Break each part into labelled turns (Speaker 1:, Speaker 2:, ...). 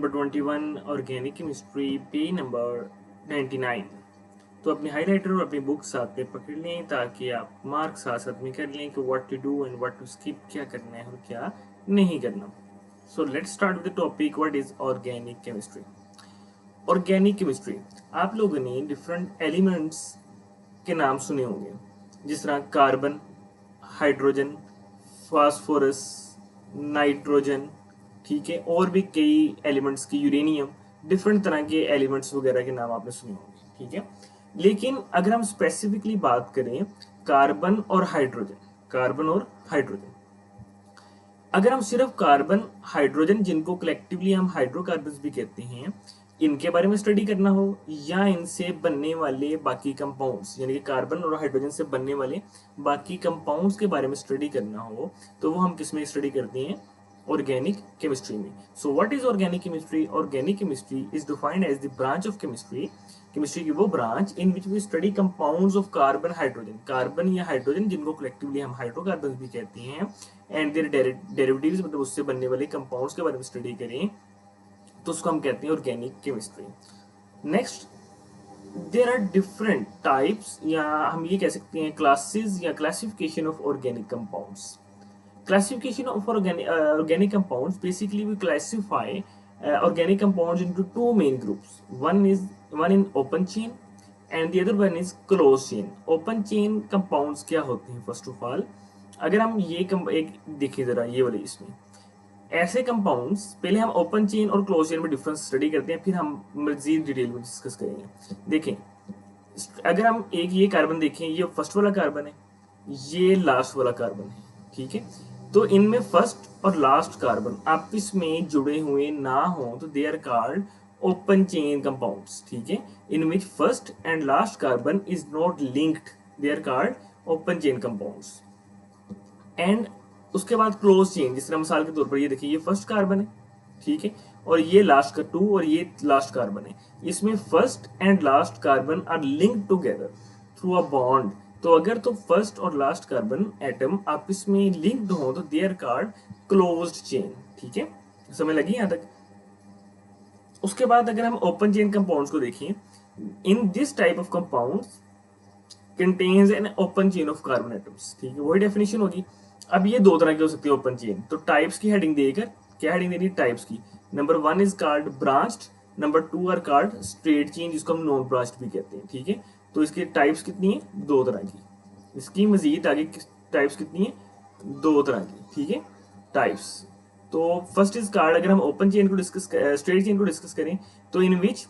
Speaker 1: Number 21 organic chemistry page number 99। तो अपने highlighter और अपनी बुक साथ में पकड़ लें ताकि आप मार्क साथ साथ में कर लें कि what to do and what to skip, क्या करना है और क्या नहीं करना। So let's start with the topic what is organic chemistry. Organic chemistry, आप लोगों ने डिफरेंट एलिमेंट्स के नाम सुने होंगे, जिस तरह कार्बन, हाइड्रोजन, फास्फोरस, नाइट्रोजन, ठीक है, और भी कई एलिमेंट्स की, यूरेनियम, डिफरेंट तरह के एलिमेंट्स वगैरह के नाम आपने सुने होंगे, ठीक है। लेकिन अगर हम स्पेसिफिकली बात करें कार्बन और हाइड्रोजन, कार्बन और हाइड्रोजन, अगर हम सिर्फ कार्बन, हाइड्रोजन, जिनको कलेक्टिवली हम हाइड्रोकार्बन्स भी कहते हैं, इनके बारे में स्टडी करना हो, या इनसे बनने वाले बाकी कंपाउंड्स यानी कि कार्बन और हाइड्रोजन से बनने वाले बाकी कंपाउंड्स के बारे में स्टडी करना हो, तो वो हम किस में स्टडी करते हैं? ऑर्गेनिक केमिस्ट्री में। So what is organic chemistry? Organic chemistry is defined as the branch of chemistry, chemistry की वो branch in which we study compounds of carbon, hydrogen, carbon या हाइड्रोजन जिनको कलेक्टिवली हम हाइड्रोकार्बन भी कहते हैं, एंड देयर डेरिवेटिव्स, मतलब उससे बनने वाले कंपाउंड्स के बारे में स्टडी करें, तो उसको हम कहते हैं organic chemistry. Next, there are different types, या हम ये कह सकते हैं क्लासेस या classification of organic compounds. Classification of organic compounds, basically we classify organic compounds into two main groups. One in open chain and the other one is closed chain. Open chain compounds क्या होते हैं? First of all अगर हम ये एक देखिए जरा, ये वाले इसमें ऐसे कंपाउंड्स, पहले हम ओपन चेन और क्लोज चेन में डिफरेंस स्टडी करते हैं, फिर हम मजीद डिटेल में डिस्कस करेंगे। देखें, अगर हम एक ये कार्बन देखें, ये फर्स्ट वाला कार्बन है, ये लास्ट वाला कार्बन है, ठीक है। तो इनमें फर्स्ट और लास्ट कार्बन आपस में जुड़े हुए ना हो तो they are called open chain compounds, ठीक है। In which first and last carbon is not linked, they are called open chain compounds. And उसके बाद क्लोज चेन, जिस तरह मिसाल के तौर पर ये देखिए, ये फर्स्ट कार्बन है, ठीक है, और ये लास्ट का 2 और ये लास्ट कार्बन है, इसमें first and last carbon are linked together through a bond. तो अगर तो फर्स्ट और लास्ट कार्बन एटम आपस में लिंक्ड हो तो they are called closed chain, ठीक है। समझ लगी यहां तक? उसके बाद अगर हम ओपन चेन कंपाउंड्स को देखें, in this type of compounds contains an open chain of carbon atoms, ठीक है, वही डेफिनेशन होगी। अब ये दो तरह की हो सकती है ओपन चेन, तो टाइप्स की हेडिंग देकर, क्या हेडिंग देनी टाइप्स की? Number 1 is called branched, number 2 are called straight chain, जिसको हम नॉन ब्रांच्ड भी कहते हैं, ठीक है। तो इसकी टाइप्स कितनी है? 2 तरह की। इसकी मजीद आगे टाइप्स कितनी है? 2 तरह की, ठीक है, टाइप्स। तो फर्स्ट इज कॉल्ड, अगर हम ओपन चेन को डिस्कस, स्ट्रेट चेन को डिस्कस करें, तो in which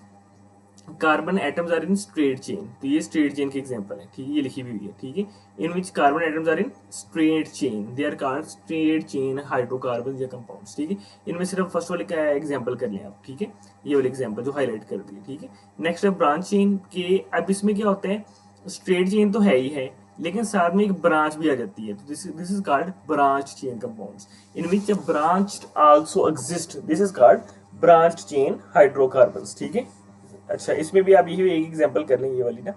Speaker 1: carbon atoms are in straight chain, तो ये स्ट्रेट चेन की एग्जांपल है, ठीक है, ये लिखी हुई है, ठीक है। In which carbon atoms are in straight chain, they are called straight chain hydrocarbon या कंपाउंड्स, ठीक है। इनमें सिर्फ फर्स्ट वाले का एग्जांपल कर लें आप, ठीक है, ये वाले एग्जांपल जो हाईलाइट कर दिए, ठीक है। नेक्स्ट है ब्रांच चेन के। अब इसमें क्या होता है, स्ट्रेट चेन तो है ही है, लेकिन साथ में एक ब्रांच भी आ जाती है, तो this is called branch chain compounds, in which a branch also exist, this is called branch chain hydrocarbons, ठीक है। अच्छा, इसमें भी आप यही एक एग्जांपल कर लें, ये वाली ना,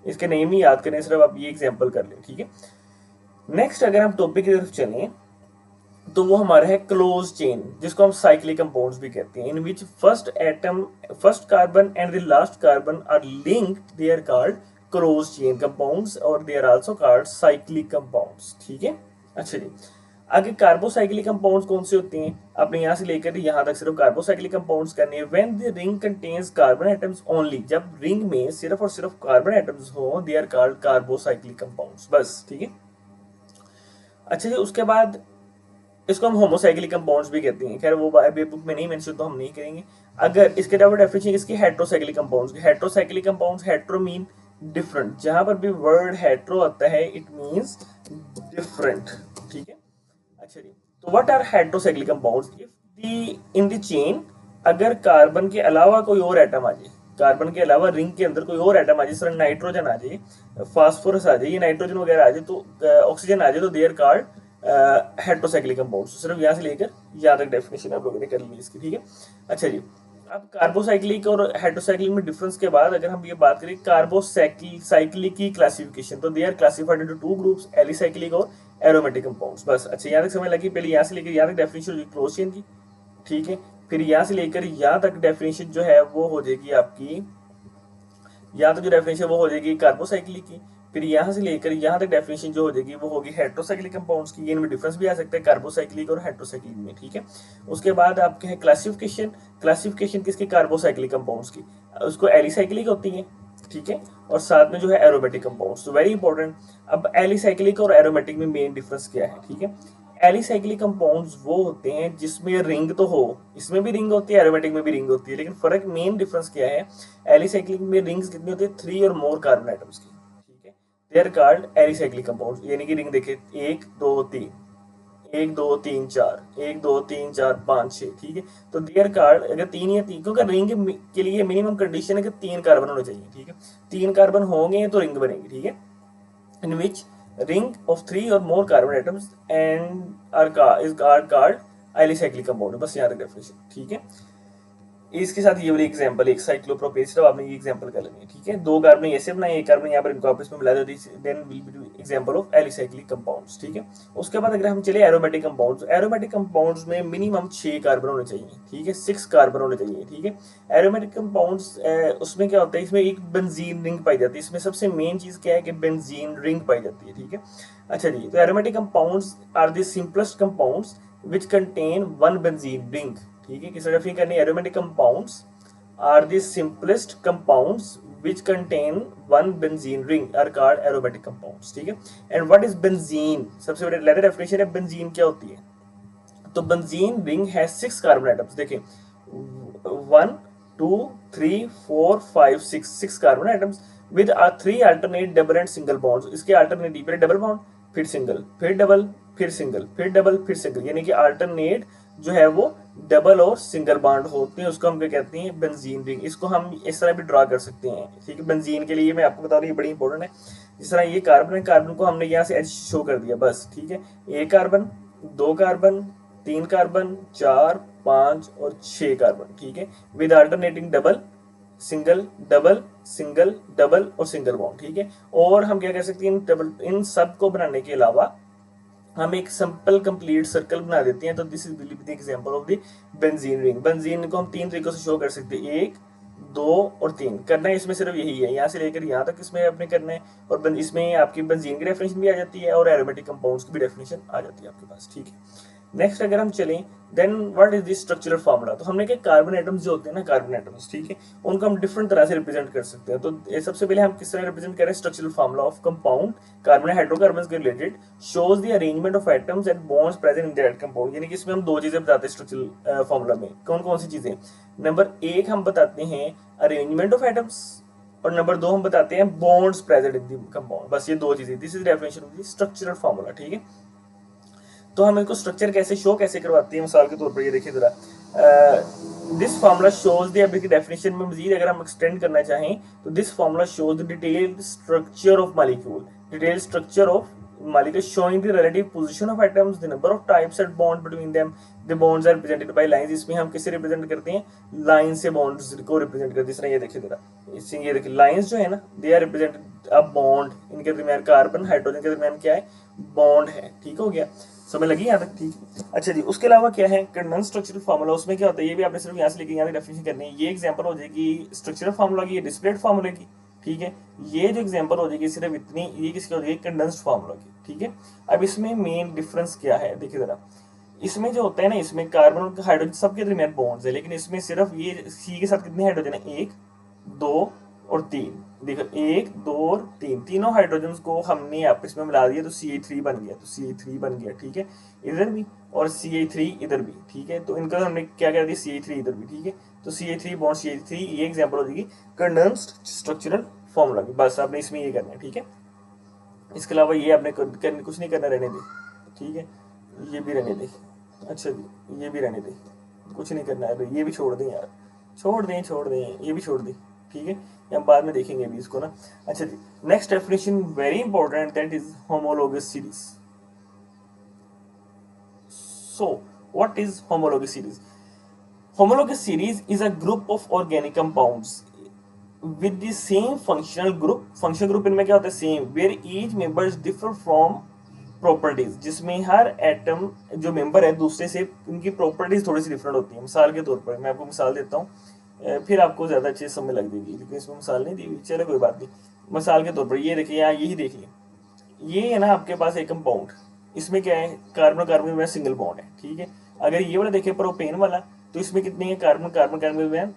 Speaker 1: इसके नेम ही याद करें, सिर्फ आप ये एग्जांपल कर लें, ठीक है। नेक्स्ट अगर हम टॉपिक की तरफ चलें, तो वो हमारा है क्लोज चेन, जिसको हम साइक्लिक कंपाउंड्स भी कहते हैं, in which first atom, first carbon and the last carbon are linked, they are called close chain compounds, और they are also called cyclic compounds, ठीक है। अच्छा जी, आगे कार्बोसाइक्लिक कंपाउंड्स कौन से होते हैं? आपने यहाँ से लेकर यहाँ तक सिर्फ कार्बोसाइक्लिक कंपाउंड्स करने हैं। When the ring contains carbon atoms only, जब रिंग में सिर्फ और सिर्फ कार्बन एटम्स हो, they are called carbocyclic compounds, बस, ठीक है। अच्छा जी, उसके बाद इसको हम होमोसाइक्लिक कंपाउंड्स भी कहते हैं, खैर वो बुक में नहीं मेंशन, तो हम नहीं करेंगे। अगर इसके अलावा डेफिनेशन इसकी heterocyclic compounds, heterocyclic compounds, hetero mean different, जहां पर भी वर्ड हेट्रो आता है इट मींस डिफरेंट, ठीक है। अच्छा जी, तो what are heterocyclic compounds? If the in the chain, अगर कार्बन के अलावा कोई और एटम आ जाए, कार्बन के अलावा रिंग के अंदर कोई और एटम आ जाए, जैसे नाइट्रोजन आ जाए, फास्फोरस आ जाए, ये नाइट्रोजन वगैरह आ जाए, तो ऑक्सीजन आ जाए, तो they are called heterocyclic compounds. सिर्फ यहाँ से लेकर यहाँ तक डेफिनेशन आप लोगों ने कर ली इसकी, ठीक है। अच्छा जी, अब कार्बोसाइक्लिक और हेट्रोसाइक्लिक में डिफरेंस के बाद अगर हम ये बात करें कार्बोसाइक्लिक की क्लासिफिकेशन, तो they are classified into 2 groups, alicyclic और एरोमेटिक कंपाउंड्स, बस। अच्छा, यहाँ तक समझ लगी? पहले यहाँ से लेकर यहाँ तक डेफिनेशन क्लोज चेन की, ठीक है। फिर यहाँ से लेकर यहाँ तक डेफिनेशन जो है वो हो जाएगी आपकी, यहाँ तक जो डेफिनेशन वो हो जाएगी कार्बोसाइक्लिक की। फिर यहाँ से लेकर यहाँ तक डेफिनेशन जो हो जाएगी वो होगी हेट्रोसाइक्लिक कंपाउंड्स की। इनमें डिफरेंस भी आ सकता है कार्बोसाइक्लिक और हेट्रोसाइक्लिक में, ठीक है। उसके बाद आपके है क्लासिफिकेशन। क्लासिफिकेशन किसकी? कार्बोसाइक्लिक कंपाउंड्स की। उसको एलिसाइक्लिक होती है, ठीक है, और साथ में जो है एरोमेटिक कंपाउंड्स। तो वेरी इंपॉर्टेंट। अब एलिसाइक्लिक और एरोमेटिक में मेन डिफरेंस क्या है, ठीक है। एलिसाइक्लिक कंपाउंड्स वो होते हैं जिसमें रिंग तो हो, इसमें भी रिंग होती है, एरोमेटिक में भी रिंग होती है, लेकिन फर्क मेन डिफरेंस क्या है, एलिसाइक्लिक में रिंग्स कितनी होती है? 3 और मोर कार्बन एटम्स की, ठीक है। They are called alicyclic compounds, यानी कि रिंग देखे 1 2 3, 1 2 3 4, 1 2 3 4 5 6, ठीक है। तो दे आर कॉल्ड, अगर 3 या 3, क्योंकि रिंग के लिए मिनिमम कंडीशन है कि 3 कार्बन होने चाहिए, ठीक है। 3 कार्बन होंगे तो रिंग बनेगी, ठीक है। in which ring of 3 or more carbon atoms and is called alicyclic compound। बस यहाँ तक डेफिनेशन, ठीक है। इसके साथ ये वाली एग्जांपल, एक साइक्लोप्रोपेन सिर्फ आपने ये एग्जांपल कर लेनी है, ठीक है। 2 कार्बन ऐसे बनाए, 1 कार्बन यहाँ पर इनको आपस में मिला दो, then will be example of alicyclic compounds, ठीक है। उसके बाद अगर हम चले एरोमेटिक कंपाउंड्स, एरोमेटिक कंपाउंड्स में मिनिमम 6 कार्बन होने चाहिए, ठीक है, 6 कार्बन होने चाहिए, ठीक है। एरोमेटिक कंपाउंड्स उसमें क्या होता है, इसमें एक बेंजीन रिंग पाई जाती है। इसमें सबसे मेन चीज क्या है कि बेंजीन रिंग पाई जाती है, ठीक है। अच्छा जी, तो aromatic compounds are the simplest compounds which contain one benzene ring, ठीक है। किस रेफर करनी है? Aromatic compounds are the simplest compounds which contain one benzene ring are called aromatic compounds, ठीक है। and what is benzene? सबसे बड़ी letter definition है बेंजीन क्या होती है। तो बेंजीन रिंग है 6 कार्बन एटम्स, देखिए 1 2 3 4 5 6 carbon atoms with 3 alternate double and single bonds. इसके अल्टरनेटिव पहले डबल बॉन्ड, फिर सिंगल, फिर डबल, फिर सिंगल, फिर डबल, फिर सिंगल, यानी कि अल्टरनेट जो है वो डबल और सिंगल बॉन्ड होते हैं। उसको हम क्या कहते हैं? Benzene ring. इसको हम इस तरह भी ड्रा कर सकते हैं, ठीक है। बेंजीन के लिए मैं आपको बता रहा हूँ, ये बड़ी इंपॉर्टेंट है। जिस तरह ये कार्बन है, कार्बन को हमने यहाँ से एच शो कर दिया बस, ठीक है। 1 कार्बन, 2 कार्बन, 3 कार्बन, 4 5 और 6 कार्बन, ठीक है, with alternating double single double single double और सिंगल बॉन्ड, ठीक है। और हम क्या कह सकते हैं, इन सब को बनाने के अलावा हम एक सिंपल कंप्लीट सर्कल बना देते हैं। तो this is will be the example of the benzene ring. Benzene को हम 3 तरीकों से शो कर सकते हैं, 1 2 और 3। करना है इसमें सिर्फ यही है, यहाँ से लेकर यहाँ तक इसमें आपने करना है। और इसमें आपकी बेंजीन की डेफिनेशन भी आ जाती है और एरोमेटिक कंपाउंड्स की भी डेफिनेशन आ जाती है आपके पास, ठीक है। नेक्स्ट अगर हम चलें, then what is the structural formula. तो हमने क्या, कार्बन एटम्स जो होते हैं ना, कार्बन एटम्स, ठीक है, उनको हम डिफरेंट तरह से रिप्रेजेंट कर सकते हैं। तो सबसे पहले हम किस तरह रिप्रेजेंट करें? Structural formula of compound carbon hydrocarbon के related shows the arrangement of atoms and bonds present in that compound. यानी कि इसमें हम 2 चीजें बताते हैं स्ट्रक्चरल फार्मूला में। कौन कौन सी चीजें? नंबर 1 हम बताते हैं अरेंजमेंट ऑफ एटम्स, और नंबर 2 हम बताते हैं bonds present in the compound. बस ये 2 चीजें, this is definition of the structural formula, ठीक है। तो हम इनको स्ट्रक्चर कैसे शो कैसे करवाते हैं, मिसाल के तौर पर ये देखिए जरा, दिस फार्मूला शोज द, अभी की डेफिनेशन में मजीद अगर हम एक्सटेंड करना चाहें तो this formula shows the detailed structure of molecule, detailed structure of molecule showing the relative position of atoms, the number of types and bond between them, the bonds are represented by lines। इसमें हम किसे represent करते हैं? Line से bonds को represent करते हैं। इस तरह ये देखिए जरा, इससे ये देखिए लाइंस जो है ना, they are represented a bond, इनके दरमियान कार्बन हाइड्रोजन के दरमियान क्या है? बॉन्ड है, ठीक हो गया, समझ लगी यहाँ तक, ठीक। अच्छा जी, उसके अलावा क्या है कंडेंस स्ट्रक्चरल फार्मूला, उसमें क्या होता है, ये भी आपने सिर्फ यहाँ से लेके यहाँ तक डेफिनेशन करनी है। ये एग्जांपल हो जाएगी स्ट्रक्चरल फार्मूला की, ये डिस्प्लेड फार्मूला की, ठीक है। ये जो एग्जांपल हो जाएगी सिर्फ इतनी, ये किसकी हो जाएगी? कंडेंस्ड फार्मूला की, ठीक है। अब इसमें मेन डिफरेंस क्या है देखिए जरा, इसमें जो होता है ना, इसमें कार्बन और हाइड्रोजन सबके दरमियान बॉन्ड्स है, लेकिन इसमें सिर्फ ये सी के साथ कितने हाइड्रोजन है? 1 2 और 3। देखो 1 2 और 3, तीनों हाइड्रोजन को हमने आपस में मिला दिया तो CH3 बन गया, तो CH3 बन गया, ठीक है, इधर भी, और CH3 इधर भी, ठीक है। तो इनका हमने क्या कर दिया? CH3 इधर भी, ठीक है। तो CH3 बॉन्ड CH3, ये एग्जांपल हो जाएगी कंडेंस्ड स्ट्रक्चरल फार्मूला की। बस आपने इसमें ये करना है, ठीक है। इसके अलावा ये आपने कुछ नहीं करना, रहने दे, ठीक है। ये भी रहने दे, अच्छा जी, ये भी रहने दे, कुछ नहीं करना है, ये भी छोड़ दें यार, छोड़ दें, ये भी छोड़ दें, ठीक है, हम बाद में देखेंगे अभी इसको ना। अच्छा जी, next definition very important, that is homologous series. So what is homologous series? Homologous series is a group of organic compounds with the same functional group। Functional group इनमें क्या होता है? Same, where each members differ from properties, जिसमें हर atom जो member है दूसरे से उनकी प्रॉपर्टीज थोड़ी सी डिफरेंट होती है। मिसाल के तौर पर मैं आपको मिसाल देता हूँ, फिर आपको ज़्यादा अच्छे से समझ लग जाएगी, लेकिन इसमें मिसाल नहीं दी हुई, चलो कोई बात नहीं। मिसाल के तौर पर ये देखिए, यहाँ यही देखिए, ये है ना आपके पास एक कंपाउंड, इसमें क्या है, कार्बन कार्बन में सिंगल बॉन्ड है, ठीक है। अगर ये वाला देखें प्रोपेन वाला, तो इसमें कितनी है, कार्बन कार्बन कार्बन में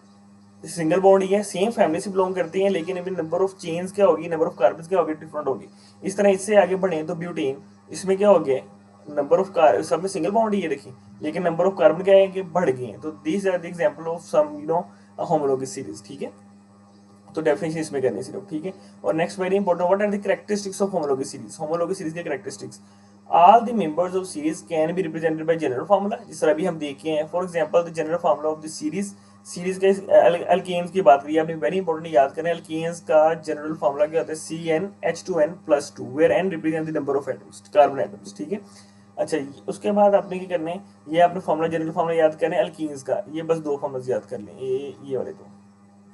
Speaker 1: सिंगल बॉन्ड ही है, सेम फैमिली से बिलोंग करती हैं, लेकिन अभी नंबर ऑफ चेन्स क्या होगी, नंबर ऑफ कार्बन क्या होगी, डिफरेंट होगी। इस तरह इससे आगे बढ़े तो ब्यूटेन, इसमें क्या हो गया, नंबर ऑफ सब में सिंगल बॉन्ड ही है देखिए, लेकिन नंबर ऑफ कार्बन क्या है कि बढ़ गए हैं। तो these are the example of some homologous series, ठीक है। तो डेफिनेशन इसमें करनी सिर्फ, ठीक है। और next very important, what are the characteristics of homologous series. Homologous series के characteristics, all the members of series can be represented by general formula, जिस तरह अभी हम देखे हैं। For example the general formula of the series के alkanes की बात करिए आपने, वेरी इंपॉर्टेंट याद करें, अल्केन्स का जनरल फार्मूला क्या होता है, CnH2n+2, where n represent the number of atoms, carbon atoms, ठीक है। अच्छा, उसके बाद आपने क्या करना है, ये आपने फार्मूला जनरल फार्मूला याद करना है अल्कीन्स का, ये बस दो फार्मूला याद कर लें, ये वाले दो,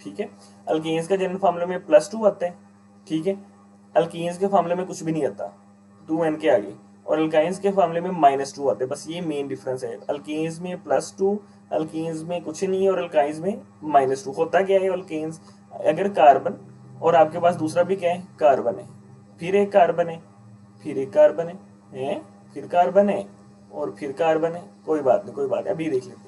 Speaker 1: ठीक है। अल्कीन्स का जनरल फार्मूला में +2 आता है, ठीक है। अल्कीन्स के फार्मूले में कुछ भी नहीं आता 2n के आगे, और अल्काइंस के फार्मूले में -2 आते हैं, बस ये मेन डिफरेंस है। अल्कीन्स में +2, अल्कीन्स में कुछ नहीं है, और अल्काइंस में -2। होता क्या है, अल्कीन्स अगर कार्बन और आपके पास दूसरा भी क्या है, कार्बन है, फिर एक कार्बन है, फिर एक कार्बन है, फिर कार्बन है, और फिर कार्बन है, कोई बात नहीं, कोई बात नहीं, अभी देख लेते हैं।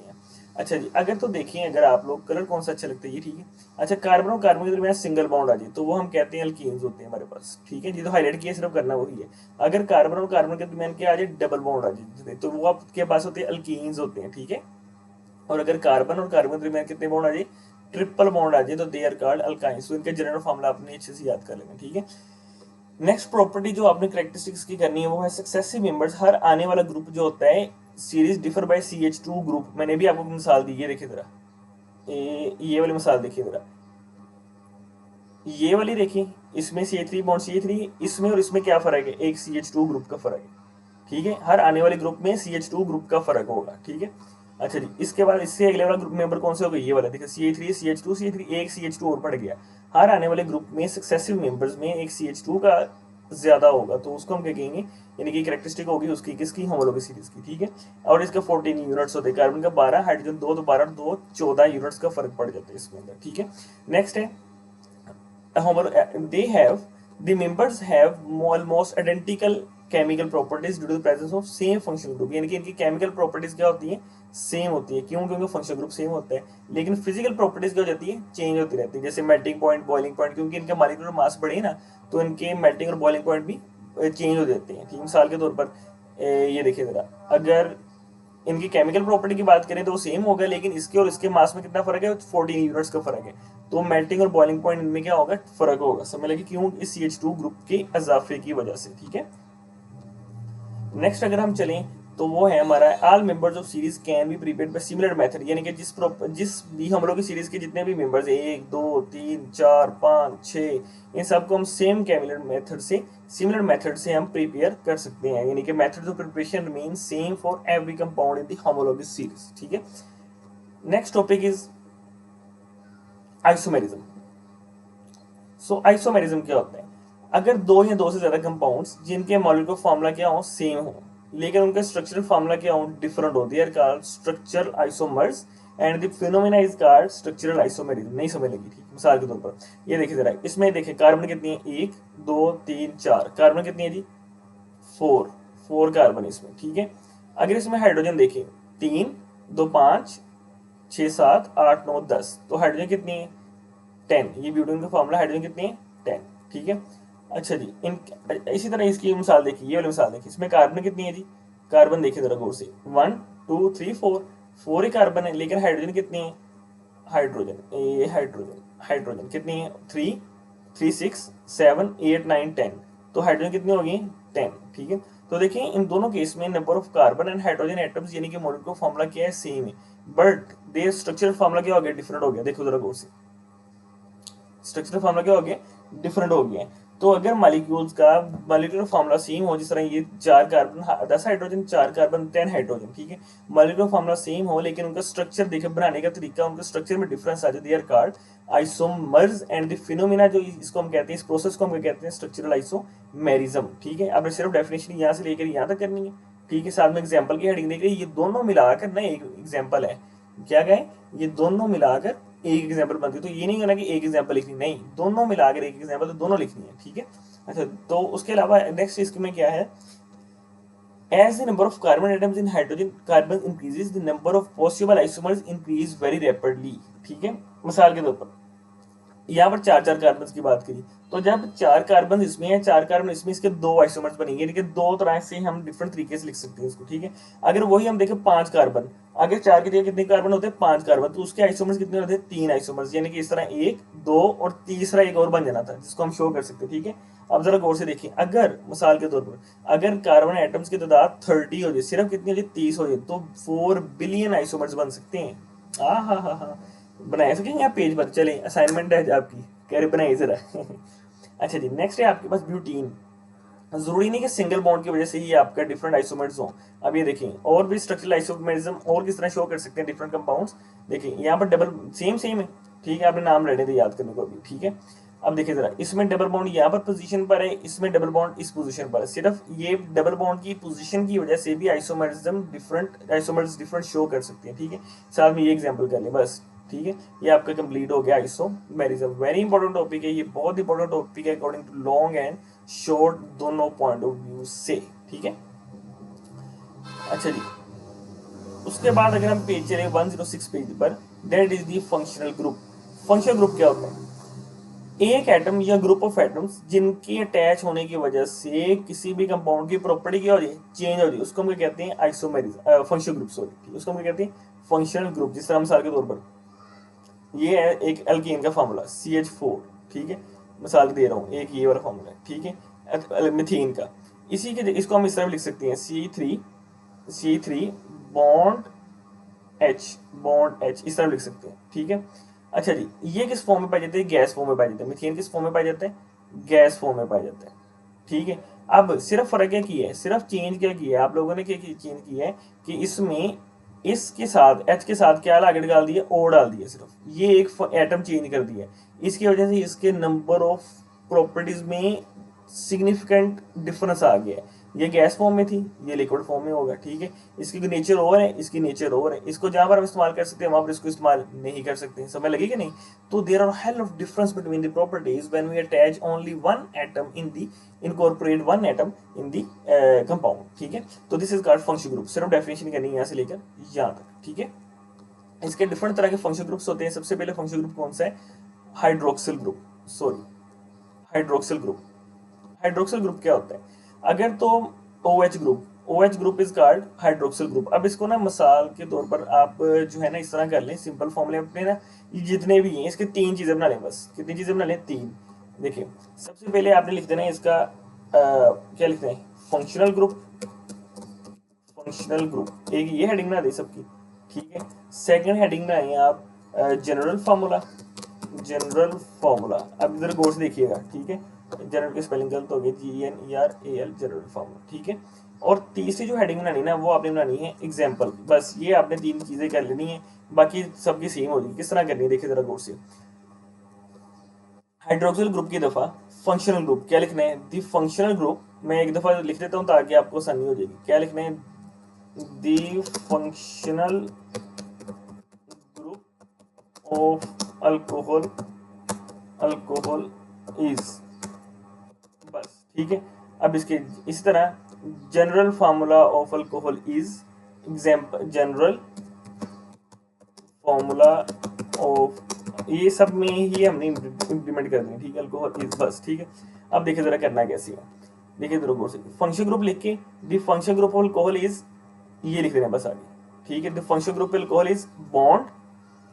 Speaker 1: अच्छा जी, अगर तो देखिए, अगर आप लोग कलर कौन सा अच्छा लगता है, ये ठीक है। अच्छा, कार्बन और कार्बन के दरमियान सिंगल बॉन्ड आ जाए तो वो हम कहते हैं अल्कीन्स होते हैं हमारे पास, ठीक है जी। तो हाईलाइट किया, सिर्फ करना वही है। अगर कार्बन और कार्बन के दरमियान क्या आ जाए, डबल बॉन्ड आ जाए, तो वो आपके पास होते हैं अल्कीन्स होते हैं, ठीक है। और अगर कार्बन और कार्बन के दरमियान कितने बॉन्ड आ जाए, ट्रिपल बॉन्ड आ जाए, तो दे आर कॉल्ड अल्काइंस। तो इनका जनरल फॉर्मूला आपने अच्छे से याद कर लेना, ठीक है। नेक्स्ट प्रॉपर्टी जो आपने कैरेक्टरिस्टिक्स की करनी है वो है सक्सेसिव मेंबर्स, हर आने वाला ग्रुप जो होता है series differ by CH2 group. मैंने भी आपको मिसाल दी है, देखिए जरा, ये वाली मिसाल देखिए जरा, ये वाली देखिए, इसमें CH3 बॉन्ड CH3, इसमें और इसमें क्या फर्क है, एक CH2 ग्रुप का फर्क है, ठीक है। हर आने वाले ग्रुप में CH2 ग्रुप का फर्क होगा, ठीक है। अच्छा जी, इसके बाद इससे अगले वाला ग्रुप मेंबर कौन से हो गए, ये वाला देखिए, CH3 CH2 CH3, एक CH2 और पड़ गया। हर आने वाले ग्रुप में सक्सेसिव मेंबर्स में एक CH2 का ज्यादा होगा, तो उसको हम क्या कहेंगे, यानी कि कैरेक्टरिस्टिक होगी उसकी, किसकी, होमोलॉगस सीरीज की, ठीक है। और इसका 14 यूनिट्स होते हैं, कार्बन का 12, हाइड्रोजन 2, तो 12 2 14 यूनिट्स का फर्क पड़ जाता है इसके अंदर, ठीक है। नेक्स्ट है they have the members have almost identical chemical properties due to the presence of same functional group, यानी कि इनकी केमिकल प्रॉपर्टीज क्या होती है, सेम होती है, क्यों, क्योंकि फंक्शनल ग्रुप सेम होता है, लेकिन फिजिकल प्रॉपर्टीज क्या हो जाती है, चेंज होती रहती है, जैसे मेल्टिंग पॉइंट, बॉइलिंग पॉइंट, क्योंकि इनका मॉलिक्यूलर मास बढ़े ना, तो इनके मेल्टिंग और बॉइलिंग पॉइंट भी चेंज हो जाते हैं, ठीक। मिसाल के तौर पर ये देखिए जरा, अगर इनकी केमिकल प्रॉपर्टी की बात करें तो वो सेम होगा, लेकिन इसके और इसके मास में कितना फर्क है, 14 यूनिट्स का फर्क है, तो मेल्टिंग और बॉइलिंग पॉइंट इनमें क्या होगा, फर्क होगा, समझ लगे, क्यों, इस CH2 ग्रुप के इजाफे की वजह से, ठीक है। नेक्स्ट अगर हम चलें तो वो है हमारा all members of series can be prepared by similar method, यानी कि जिस भी हम लोग की सीरीज के जितने भी मेंबर्स 1 2 3 4 5 6, इन सबको हम सेम सिमिलर मेथड से हम प्रिपेयर कर सकते हैं, यानी कि method of preparation remain same for every compound in the homologous series, ठीक है। Next topic is isomerism. So isomerism क्या होता है, अगर दो या दो से ज्यादा कंपाउंड्स जिनके मॉलिक्यूलर फॉर्मूला क्या हो, सेम हो, लेकिन उनका स्ट्रक्चरल फॉर्मूला क्या हो, डिफरेंट हो, they are called structural isomers and the phenomena is called structural isomerism. नहीं समझ लगी, ठीक। मिसाल के तौर पर ये देखिए जरा, इसमें देखिए कार्बन कितनी है, 1 2 3 4, कार्बन कितनी है जी, 4 कार्बन इसमें, ठीक है। अगर इसमें हाइड्रोजन देखिए, 3 2 5 6 7 8 9 10, तो हाइड्रोजन कितनी है, 10, ये ब्यूटेन का फॉर्मूला, हाइड्रोजन कितनी है, 10, ठीक है। अच्छा जी, इन इसी तरह इसकी मिसाल देखिए, ये वाली मिसाल देखिए, इसमें कार्बन कितनी है जी, कार्बन देखिए जरा गौर से, 1 2 3 4 ही कार्बन है, लेकिन हाइड्रोजन कितनी है, हाइड्रोजन कितनी है, 3 3 6 7 8 9 10, तो हाइड्रोजन कितनी होगी, 10, ठीक है। तो देखिए इन दोनों केस में number of carbon and hydrogen atoms यानी कि मॉलिक्यूलर फॉर्मूला क्या है, सेम है, बट देयर स्ट्रक्चरल फॉर्मूला क्या हो गया, डिफरेंट हो गया। देखो जरा गौर से, स्ट्रक्चरल फॉर्मूला क्या हो गया, डिफरेंट हो गया। तो अगर मालिक्यूल्स का मॉलिक्यूलर फार्मूला सेम हो, जिस तरह ये 4 कार्बन 10 हाइड्रोजन 4 कार्बन 10 हाइड्रोजन, ठीक है, मॉलिक्यूलर फार्मूला सेम हो लेकिन उनका स्ट्रक्चर देखे, बनाने का तरीका, उनका स्ट्रक्चर में डिफरेंस आ जाए, they are called isomers and the phenomena, जो इसको हम कहते हैं, इस प्रोसेस को हम कहते हैं स्ट्रक्चरल आइसोमेरिज्म, ठीक है। आपने सिर्फ डेफिनेशन यहाँ से लेकर यहाँ तक करनी है, ठीक है। साथ में एग्जाम्पल की हेडिंग देख रही है, ये दोनों मिलाकर ना एक एग्जाम्पल है, क्या कहें, ये दोनों मिलाकर एक एग्जाम्पल बनती है। तो ये नहीं होना कि एक एग्जाम्पल लिखनी, नहीं, दोनों मिलाकर एक एग्जाम्पल, तो दोनों लिखनी है, ठीक है। अच्छा, तो उसके अलावा नेक्स्ट इसमें क्या है, as the number of carbon atoms in hydrogen carbon increases, the number of possible isomers increase very rapidly, ठीक है। मिसाल के तौर पर यहाँ पर 4 कार्बन की बात करी, तो जब 4 कार्बन इसमें है, 4 कार्बन इसमें, इसके 2 आइसोमर्स बनेंगे, ठीक है। 2 तरह से हम डिफरेंट तरीके से लिख सकते हैं इसको, ठीक है। अगर वही हम देखें 5 कार्बन, अगर 4 की जगह कितने कार्बन होते हैं, 5 कार्बन, तो उसके आइसोमर्स कितने होते हैं, 3 आइसोमर्स, यानी कि इस तरह 1 2 और तीसरा एक और बन जाना था, जिसको हम शो कर सकते हैं, ठीक है। अब जरा गौर से देखिए, अगर मिसाल के तौर पर अगर कार्बन एटम्स की तादाद 30 हो जाए, सिर्फ कितनी हो जाए, 30 हो जाए, तो 4 बिलियन आइसोमर्स बन सकते हैं। हाँ, बनाए सकेंगे आप पेज पर, चलें, असाइनमेंट है आपकी, कह रहे बनाइए जरा। अच्छा जी, नेक्स्ट है आपके पास ब्यूटीन। जरूरी नहीं कि सिंगल बॉन्ड की वजह से ही आपका डिफरेंट आइसोमर्स हो। अब ये देखें, और भी स्ट्रक्चरल आइसोमरिज्म और किस तरह शो कर सकते हैं डिफरेंट कंपाउंड्स। देखिए यहाँ पर डबल सेम है, ठीक है, आपने नाम रहने थे याद करने को अभी, ठीक है। अब देखिए जरा, इसमें डबल बॉन्ड यहाँ पर पोजीशन पर है, इसमें डबल बॉन्ड इस पोजीशन पर है। सिर्फ ये डबल बॉन्ड की पोजीशन की वजह से भी आइसोमर्स डिफरेंट शो कर सकते हैं, ठीक है। साथ में ये एग्जांपल कर लें बस, ठीक है। ये आपका कंप्लीट हो गया आइसोमेरिज्म। वेरी इंपॉर्टेंट टॉपिक है ये, बहुत इंपॉर्टेंट टॉपिक है according to long and short दोनों पॉइंट ऑफ व्यू से, ठीक है। अच्छा जी, उसके बाद अगर हम पेज चले 106 पेज पर, that is the functional group. Functional group क्या होता है, एक एटम या ग्रुप ऑफ एटम्स जिनके अटैच होने की वजह से किसी भी कंपाउंड की प्रॉपर्टी क्या हो जाए, चेंज हो जाए, उसको हम कहते हैं आइसोमेरिज्म, फंक्शनल ग्रुप, सॉरी, उसको हम कहते हैं फंक्शनल ग्रुप। जिस तरह मिसाल के तौर पर ये है एक एल्कीन का फार्मूला CH4, ठीक है, मिसाल दे रहा हूँ, एक ये वाला फार्मूला है, ठीक है, मिथेन का। इसी के इसको हम इस तरह लिख सकते हैं, C3 बॉन्ड H इस तरह लिख सकते हैं, ठीक है। अच्छा जी, ये किस फॉर्म में पाए जाते हैं, गैस फॉर्म में पाए जाते हैं। मिथेन किस फॉर्म में पाए जाते हैं, गैस फॉर्म में पाए जाते हैं, ठीक है। अब सिर्फ फर्क क्या किया है, सिर्फ चेंज क्या किया है आप लोगों ने, क्या चेंज किया है कि इसमें इसके साथ H के साथ क्या आगे डाल दिया, O डाल दिया, सिर्फ ये एक एटम चेंज कर दिया। इसकी वजह से इसके नंबर ऑफ प्रॉपर्टीज में सिग्निफिकेंट डिफरेंस आ गया है। ये गैस फॉर्म में थी, ये लिक्विड फॉर्म में होगा, ठीक है। इसकी नेचर और है, इसकी नेचर और है। इसको जहां पर हम इस्तेमाल कर सकते हैं वहां पर इसको इस्तेमाल नहीं कर सकते, समझ लगी कि नहीं। तो there are hell of difference between the properties when we attach only one atom in the incorporate one atom in the compound, ठीक है। तो this is called functional group. सिर्फ डेफिनेशन करनी है यहाँ से लेकर यहाँ तक, ठीक है। इसके डिफरेंट तरह के फंक्शनल ग्रुप्स होते हैं। सबसे पहले फंक्शनल ग्रुप कौन सा है, hydroxyl group, hydroxyl group. Hydroxyl group क्या होता है, अगर तो OH group is called hydroxyl group. अब इसको ना मिसाल के तौर पर आप जो है ना इस तरह कर लें, सिंपल फॉर्मूले अपने ना, ये जितने भी हैं इसके 3 चीजें बना लें बस। कितनी चीजें बना लें, 3। देखिए, सबसे पहले आपने लिख देना है इसका क्या लिखते हैं, फंक्शनल ग्रुप, एक ये हेडिंग बना दे सबकी, ठीक है। सेकंड हेडिंग बनाए आप जनरल फार्मूला। अब इधर गौर से देखिएगा, ठीक है। जनरल की स्पेलिंग गलत हो गई, GNERAL, जनरल फार्मूला, ठीक है। और तीसरी जो हेडिंग बनानी ना, वो आपने बनानी है एग्जाम्पल। बस ये आपने 3 चीजें कर लेनी है, बाकी सबकी सेम होगी। किस तरह करनी है देखिए जरा गौर से। हाइड्रोक्सिल ग्रुप की दफा फंक्शनल ग्रुप क्या लिखना है, दी फंक्शनल ग्रुप। मैं एक दफा लिख देता हूँ ताकि आपको आसानी हो जाएगी। क्या लिखना है, the functional group of alcohol is, बस, ठीक है। अब इसके इस तरह general formula of alcohol is, example general formula of, ये सब में ही हमने इम्प्लीमेंट कर दी, ठीक है, अल्कोहल इज, बस, ठीक है। अब देखिए जरा करना कैसे है, देखिए जरा गौर से। फंक्शन ग्रुप लिख के the function group of alcohol is, ये लिख देना बस आगे, ठीक है। The function group of alcohol is bond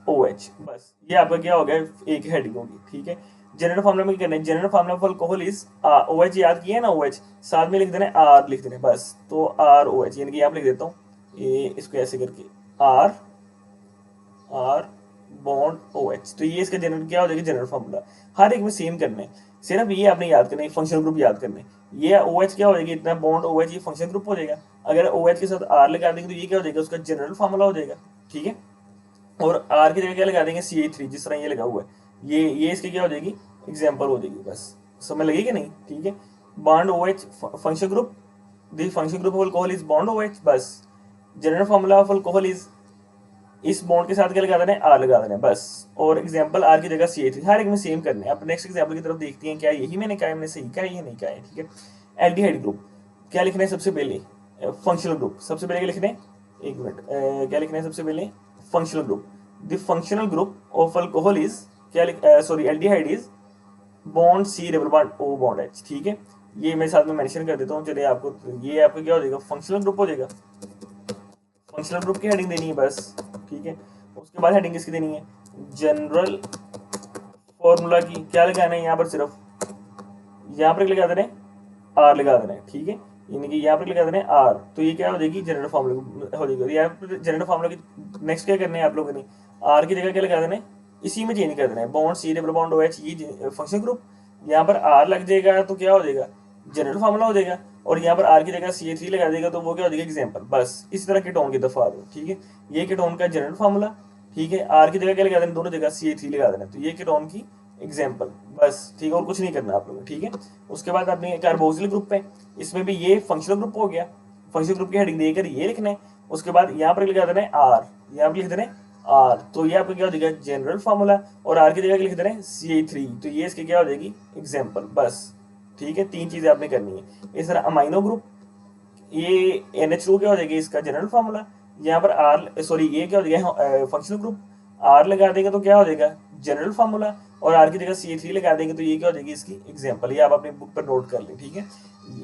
Speaker 1: OH, बस ये आपका क्या हो गया, एक हेडिंग होगी, ठीक है। जनरल फार्मूला में क्या करना है, general formula for alcohol is OH, याद किया है ना, OH साथ में लिख देना है R लिख देना है बस। तो ROH, यानी कि आप लिख देता हूँ ये, इसको ऐसे करके R बॉन्ड OH। तो ये इसका जनरल क्या हो जाएगा, जनरल फार्मूला। हर एक में सेम करना है, सिर्फ ये आपने याद करना है, फंक्शनल ग्रुप याद करना है। ये OH क्या हो जाएगा, इतना बॉन्ड OH ये फंक्शनल ग्रुप हो जाएगा। अगर OH के साथ R लगा देंगे तो ये क्या हो जाएगा, उसका जनरल फार्मूला हो जाएगा, ठीक है। और R की जगह क्या लगा देंगे, CH3, जिस तरह ये लगा हुआ है, ये इसकी क्या हो जाएगी, एग्जाम्पल हो जाएगी। बस समझ लगी कि नहीं, ठीक है। Bond OH function group, the function group of alcohol is bond OH। बस general formula of alcohol is, इस बॉन्ड के साथ क्या लगा देना है, आर लगा देना है बस। और एग्जाम्पल आर की जगह CH3, हर एक में सेम करने हैं। अब नेक्स्ट एग्जाम्पल की तरफ देखते हैं, क्या यही मैंने कहा, मैंने सही कहा, ये नहीं कहा है, ठीक है। एल्डिहाइड ग्रुप क्या लिखना है सबसे पहले, फंक्शनल ग्रुप। सबसे पहले क्या लिखना है, एक मिनट, क्या लिखना है सबसे पहले, functional group. The functional group of alcohol is, क्या लिख, sorry, aldehyde is bond C double bond O bond H, ठीक है। ये मैं साथ में मेंशन कर देता हूँ, चलिए आपको, ये आपका क्या हो जाएगा, फंक्शनल ग्रुप हो जाएगा। फंक्शनल ग्रुप की हेडिंग देनी है बस, ठीक है। उसके बाद हेडिंग किसकी देनी है, जनरल फॉर्मूला की। क्या लगाना है यहाँ पर, सिर्फ यहाँ पर लगा देना है, आर लगा देना है, ठीक है। यानी कि यहाँ पर लगा देना है आर, तो ये क्या हो जाएगी, जनरल फॉर्मूला हो जाएगी। यहाँ पर जनरल फॉर्मूला की नेक्स्ट क्या करना है आप लोगों ने, आर की जगह क्या लगा देना है, इसी में चेंज कर देना है, bond C double bond OH, ये फंक्शन ग्रुप। यहाँ पर आर लग जाएगा तो क्या हो जाएगा, जनरल फॉर्मूला हो जाएगा। और यहाँ पर आर की जगह CH3 लगा देगा तो वो क्या हो जाएगा, एग्जाम्पल। बस इस तरह कीटोन की दफा दो, ठीक है। ये कीटोन का जनरल फार्मूला, ठीक है। आर की जगह क्या लगा देना, दोनों जगह CH3 लगा देना, तो ये कीटोन की एग्जाम्पल, बस, ठीक है। और कुछ नहीं करना आप लोगों, ठीक है। उसके बाद आपने कार्बोक्सिल ग्रुप पे, इसमें भी ये फंक्शनल ग्रुप हो गया, फंक्शनल ग्रुप की हेडिंग देकर ये लिखना है। उसके बाद यहाँ पर लगा देना है आर, यहाँ पर लिख देना है आर, तो ये आपका क्या हो जाएगा, जनरल फार्मूला। और आर की जगह लिख देना है CH3, तो ये इसकी क्या हो जाएगी, एग्जाम्पल। बस ठीक है, तीन चीजें आपने करनी है। इस तरह अमाइनो ग्रुप, ये NH2 क्या हो जाएगी, इसका जनरल फार्मूला। यहाँ पर आर, सॉरी, ये क्या हो जाएगा, फंक्शनल ग्रुप। आर लगा देंगे तो क्या हो जाएगा, जनरल फार्मूला। और आर की जगह CH3 लगा देंगे तो ये क्या हो जाएगी, इसकी एग्जाम्पल। ये आप अपनी बुक पर नोट कर लें, ठीक है।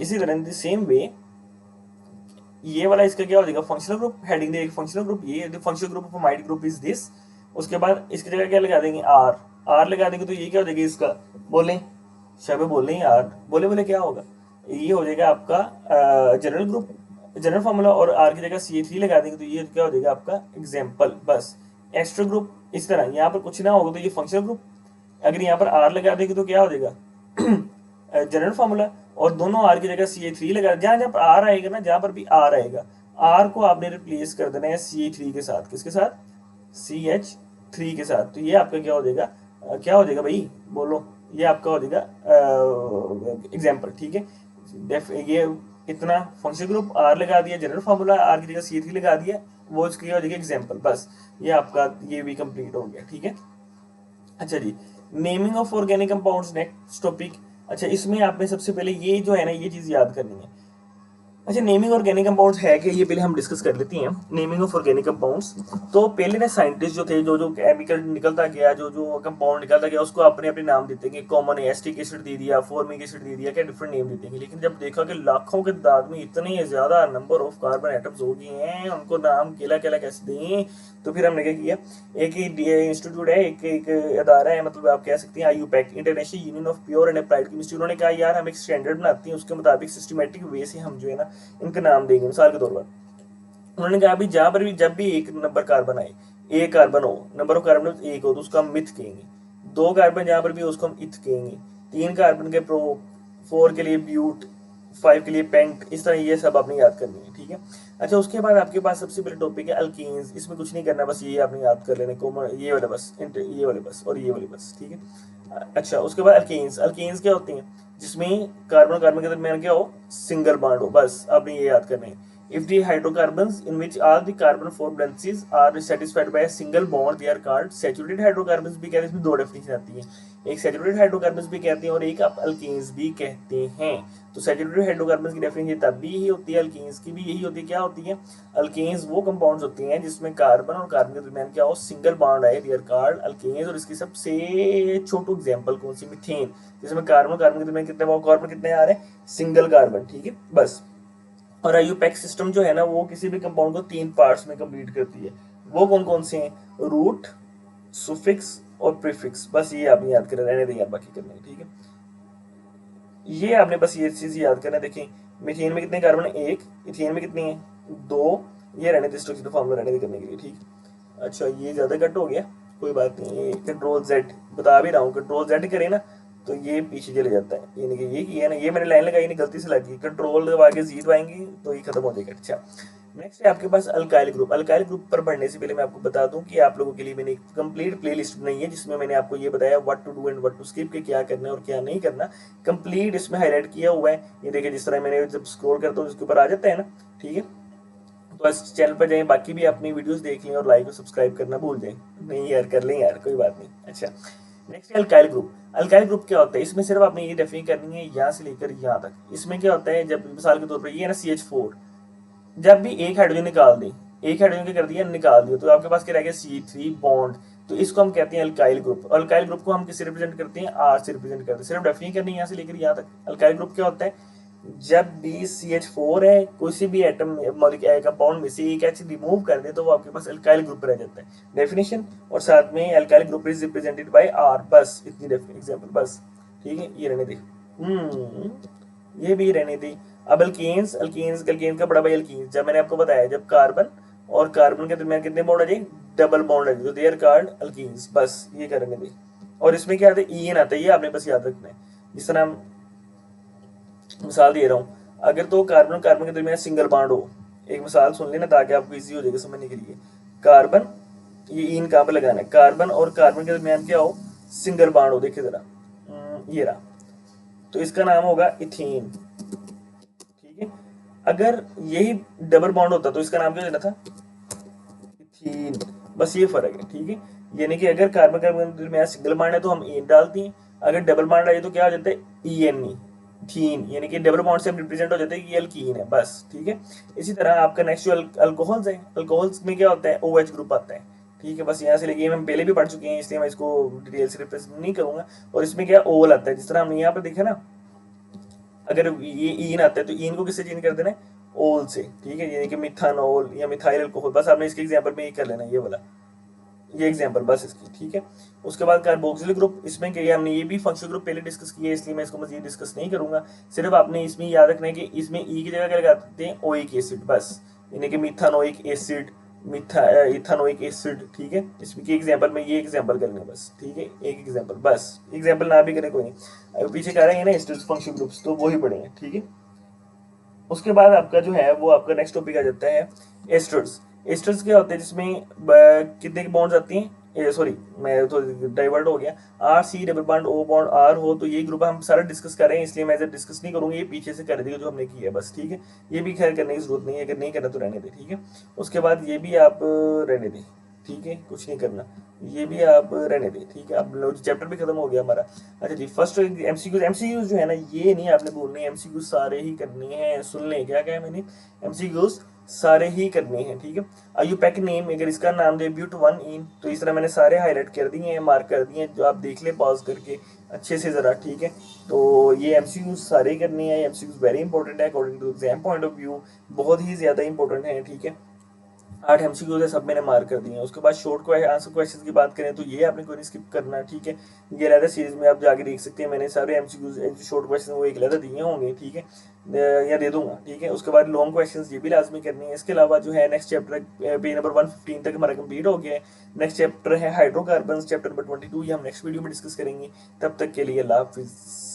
Speaker 1: इसी तरह सेम वे ये वाला इसका क्या हो जाएगा, फंक्शनल ग्रुप। हेडिंग दे फंक्शनल ग्रुप, ये functional group of amide group is this. उसके बाद इसकी जगह क्या लगा देंगे, आर। आर लगा देंगे तो ये क्या हो जाएगा, इसका, बोले शबे, बोल रहे हैं यार, बोले बोले क्या होगा, ये हो जाएगा आपका जनरल ग्रुप, जनरल फार्मूला। और आर की जगह CH3 लगा देंगे तो ये क्या हो जाएगा आपका एग्जाम्पल। बस एक्स्ट्रा ग्रुप, इस तरह यहाँ पर कुछ ना होगा तो ये फंक्शनल ग्रुप। अगर यहाँ पर आर लगा देंगे तो क्या हो जाएगा, जनरल फार्मूला। और दोनों आर की जगह CH3 लगा, जहां जहां पर आर आएगा ना, जहां पर भी आर आएगा, आर को आपने रिप्लेस कर देना है CH3 के साथ। किसके साथ, CH3 के साथ। तो ये आपका क्या हो जाएगा, क्या हो जाएगा भाई, बोलो, ये आपका हो जाएगा एग्जाम्पल, ठीक है। ये इतना फंक्शन ग्रुप, आर लगा दिया, जनरल फार्मूला, आर की जगह CH3 लगा दिया, वो इसकी हो जाएगी एग्जाम्पल। बस ये आपका ये भी कंप्लीट हो गया, ठीक है। अच्छा जी, naming of organic compounds, next topic. अच्छा, इसमें आपने सबसे पहले ये जो है ना, ये चीज याद करनी है। अच्छा, नेमिंग ऑर्गेनिक कंपाउंड्स है कि, ये पहले हम डिस्कस कर लेते हैं। नेमिंग ऑफ ऑर्गेनिक कंपाउंड्स, तो पहले ना साइंटिस्ट जो थे, जो जो केमिकल निकलता गया, जो जो कंपाउंड निकलता गया, उसको अपने अपने नाम देते हैं। कॉमन एस्टिक एसिड दे दिया, फॉर्मिक एसिड दे दिया, क्या डिफरेंट नेम देते हैं। लेकिन जब देखा कि लाखों के तादाद में इतने ज्यादा नंबर ऑफ कार्बन एटम्स हो गए हैं, उनको नाम केला केला कैसे दें, तो फिर हमने क्या किया, एक ही इंस्टीट्यूट है, एक अदारा है, मतलब आप कह सकते हैं IUPAC, international union of pure and applied chemistry. उन्होंने कहा यार हम एक स्टैंडर्ड बनाते हैं, उसके मुताबिक सिस्टमेटिक वे से हम जो है ना इनका नाम देंगे। मिसाल के तौर पर उन्होंने कहा अभी जहां पर भी, जब भी एक नंबर कार्बन आए, एक कार्बन हो, नंबर ऑफ कार्बन एक हो, तो उसको हम मिथ कहेंगे। दो कार्बन जहां पर भी हो, उसको हम इथ कहेंगे। तीन कार्बन के प्रो, 4 के लिए ब्यूट, 5 के लिए पेंट। इस तरह ये सब आपने याद करनी है, ठीक है। अच्छा, उसके बाद आपके पास सबसे पहले टॉपिक है अल्कीन्स। इसमें कुछ नहीं करना, बस ये आपने याद कर लेना, कॉमन ये वाले बस, ये वाले बस, और ये वाले बस, ठीक है। अच्छा, उसके बाद अल्कीन्स। अल्कीन्स क्या होती हैं, जिसमें कार्बन कार्बन के दरमियान क्या हो, सिंगल बॉन्ड हो। बस आपने ये याद करना है। If the hydrocarbons in which all the carbon formations are satisfied by a single bond, they are called saturated hydrocarbons। भी कहते हैं, इसमें दो डेफिनेशन आती है, एक सैचुरेटेड हाइड्रोकार्बन्स भी कहते हैं और एक आप अल्कीन्स भी कहते हैं। तो सैचुरेटेड हाइड्रोकार्बन्स की डेफिनेशन तब भी यही होती है, अल्कीन्स की भी यही होती है। क्या होती है, अल्कीन्स वो कंपाउंड्स होती हैं जिसमें कार्बन और कार्बन के दरमियान क्या हो, सिंगल बॉन्ड आए, दे आर कॉल्ड अल्कीन्स। और इसकी सबसे छोटी एग्जांपल कौन सी, मीथेन, जिसमें कार्बन कार्बन के दरमियान कितने कार्बन कितने आ रहे हैं, सिंगल कार्बन, ठीक है। बस, और IUPAC सिस्टम जो है ना, वो किसी भी कंपाउंड को 3 पार्ट्स में कंप्लीट करती है। वो कौन कौन से हैं, रूट, सुफिक्स और प्रीफिक्स। बस ये आपने याद कर रहने दें, बाकी करना है, ठीक है। ये आपने बस ये चीज याद करना है। देखें, मीथेन में कितने कार्बन है, 1, इथेन में कितने हैं, 2। ये रहने दे, स्ट्रक्चर फॉर्मूला रहने दे करने के लिए, ठीक। अच्छा, ये ज्यादा कट हो गया, कोई बात नहीं, कंट्रोल जेड बता भी रहा हूँ, कंट्रोल जेड करें ना तो ये पीछे चले जाता है, यानी कि ये किया ना, ये मैंने लाइन लगाई नहीं, गलती से लगी, कंट्रोल दबा के जी दबाएंगे तो ये खत्म हो जाएगा। अच्छा, नेक्स्ट है आपके पास अल्काइल ग्रुप। अल्काइल ग्रुप पर बढ़ने से पहले मैं आपको बता दूं कि आप लोगों के लिए मैंने एक कंप्लीट प्लेलिस्ट बनाई है जिसमें मैंने आपको ये बताया what to do and what to skip, के क्या करना है और क्या नहीं करना, कंप्लीट इसमें हाईलाइट किया हुआ है। ये देखिए जिस तरह मैंने जब स्क्रॉल करता हूँ इसके ऊपर आ जाता है ना, ठीक है। तो इस चैनल पर जाएं, बाकी भी अपनी वीडियोस देख लें और लाइक और सब्सक्राइब करना भूल जाएं। नहीं यार, कर लें यार, कोई बात नहीं। अच्छा, नेक्स्ट है अल्काइल ग्रुप। अल्काइल ग्रुप क्या होता है, इसमें सिर्फ आपने ये डेफिन करनी है यहाँ से लेकर यहाँ तक। इसमें क्या होता है, जब मिसाल के तौर पर ये है ना CH4, जब भी एक हाइड्रोजन निकाल दें, एक हाइड्रोजन क्या कर दिया, निकाल दिया, तो आपके पास क्या रह गया C3 बॉन्ड। तो इसको हम कहते हैं अल्काइल ग्रुप। अल्काइल ग्रुप को हम किससे रिप्रेजेंट करते हैं, R से रिप्रेजेंट करते हैं। सिर्फ डेफिन करनी है यहाँ से लेकर यहाँ तक। अल्काइल ग्रुप क्या होता है, जब भी CH4 है, किसी भी एटम कंपाउंड में से एक H रिमूव कर दे तो वो आपके पास अल्काइल ग्रुप रह जाता है। डेफिनेशन और साथ में alkyl group is represented by R, बस इतनी एग्जांपल बस, ठीक है। ये रहने दे, ये भी रहने दे। अब अल्केन्स, अल्केन्स का बड़ा भाई अल्कीन्स, जब मैंने आपको बताया जब कार्बन और कार्बन के दरमियान कितने बॉन्ड आ जाए, डबल बॉन्ड आ जाए, तो दे आर कॉल्ड अल्कीन्स, बस ये करने दे। और इसमें क्या आता है, ईएन आता है, ये आपने बस याद रखना है। जिस तरह हम मिसाल दे रहा हूँ, अगर तो कार्बन कार्बन के दरमियान सिंगल बॉन्ड हो, एक मिसाल सुन लेना ताकि आपको इजी हो जाएगा समझने के लिए। कार्बन, ये ईन कहाँ पर लगाना है, कार्बन और कार्बन के दरमियान क्या हो, सिंगल बॉन्ड हो, देखिए जरा, ये रहा, तो इसका नाम होगा इथेन, ठीक है। अगर यही डबल बॉन्ड होता तो इसका नाम क्या देना था, इथीन, बस ये फर्क है, ठीक है। यानी कि अगर कार्बन कार्बन के दरमियान सिंगल बॉन्ड है तो हम एन डालते हैं, अगर डबल बॉन्ड आए तो क्या हो जाता है, ENE, थीन, यानी कि डबल बॉन्ड से हम रिप्रेजेंट हो जाते हैं कि एल्कीन है, बस, ठीक है। इसी तरह आपका नेक्स्ट जो अल्कोहल्स है, अल्कोहल्स में क्या होता है, OH ग्रुप आता है, ठीक है। बस यहाँ से लेके हम पहले भी पढ़ चुके हैं, इसलिए मैं इसको डिटेल से रिप्रेजेंट नहीं करूंगा। और इसमें क्या ओल आता है, जिस तरह हमने यहाँ पर देखा ना, अगर ये ईन आता है तो ईन को किससे चेंज कर देना है, ओल से, ठीक है। यानी कि मिथानोल या मिथाइल अल्कोहल, बस आपने इसके एग्जांपल में ये कर लेना, ये वाला, ये एग्जांपल बस इसकी, ठीक है। उसके बाद कार्बोक्सिल ग्रुप, इसमें क्या हमने ये भी फंक्शनल ग्रुप पहले डिस्कस किया है, इसलिए मैं इसको मजीद डिस्कस नहीं करूंगा। सिर्फ आपने इसमें याद रखना है कि इसमें ई की जगह क्या लगा देते हैं, ओइक एसिड, बस, यानी कि मिथानोइक एसिड, इथानोइक एसिड, ठीक है। इसमें की एग्जांपल में ये एग्जांपल करना है बस, ठीक है, एक एग्जांपल बस, एग्जांपल ना भी करें कोई नहीं, अगर पीछे कह रहे हैं ना एस्टर्स फंक्शनल ग्रुप्स, तो वो ही पढ़ेंगे, ठीक है। उसके बाद आपका जो है वो आपका नेक्स्ट टॉपिक आ जाता है एस्टर्स। एस्टर्स क्या होते हैं, जिसमें कितने बॉन्ड्स आती हैं, सॉरी मैं तो डाइवर्ट हो गया, RC double bond O bond R हो, तो ये ग्रुप हम सारा डिस्कस कर रहे हैं, इसलिए मैं इधर डिस्कस नहीं करूंगा, ये पीछे से कर देगा जो हमने किया है बस, ठीक है। ये भी खैर करने की जरूरत नहीं है, अगर नहीं करना तो रहने दे, ठीक है। उसके बाद ये भी आप रहने दें, ठीक है, कुछ नहीं करना, ये भी आप रहने दें, ठीक है। अब चैप्टर भी खत्म हो गया हमारा। अच्छा जी, फर्स्ट एमसीक्यूज जो है ना, ये नहीं आपने बोलने, एमसीक्यूज सारे ही करने हैं, सुन लें क्या क्या है मैंने, एमसीक्यूज सारे ही करने हैं, ठीक है। आयुपैक नेम, अगर इसका नाम दे ब्यूट वन इन, तो इस तरह मैंने सारे हाईलाइट कर दिए हैं, मार्क कर दिए हैं, जो आप देख ले पॉज करके अच्छे से जरा, ठीक है। तो ये एमसीक्यूज सारे करने हैं, एमसीक्यूज वेरी इंपॉर्टेंट है according to exam point of view, बहुत ही ज्यादा इंपॉर्टेंट है, ठीक है। 8 एमसीक्यूज है, सब मैंने मार्क कर दिए हैं। उसके बाद शॉर्ट आंसर क्वेश्चन की बात करें तो ये आपने कोई नहीं स्किप करना, ठीक है। ये अलग सीरीज में आप जाके देख सकते हैं, मैंने सारे एमसीक्यूज शॉर्ट क्वेश्चन वो एक अलग दिए होंगे, ठीक है, या दे दूंगा, ठीक है। उसके बाद लॉन्ग क्वेश्चन ये भी लाजमी करनी है। इसके अलावा जो है नेक्स्ट चैप्टर पेज नंबर 115 तक हमारा कंप्लीट हो गया है। नेक्स्ट चैप्टर है हाइड्रोकार्बन, चैप्टर नंबर 22, ये हम नेक्स्ट वीडियो में डिस्कस करेंगे। तब तक के लिए अल्लाह हाफिज़।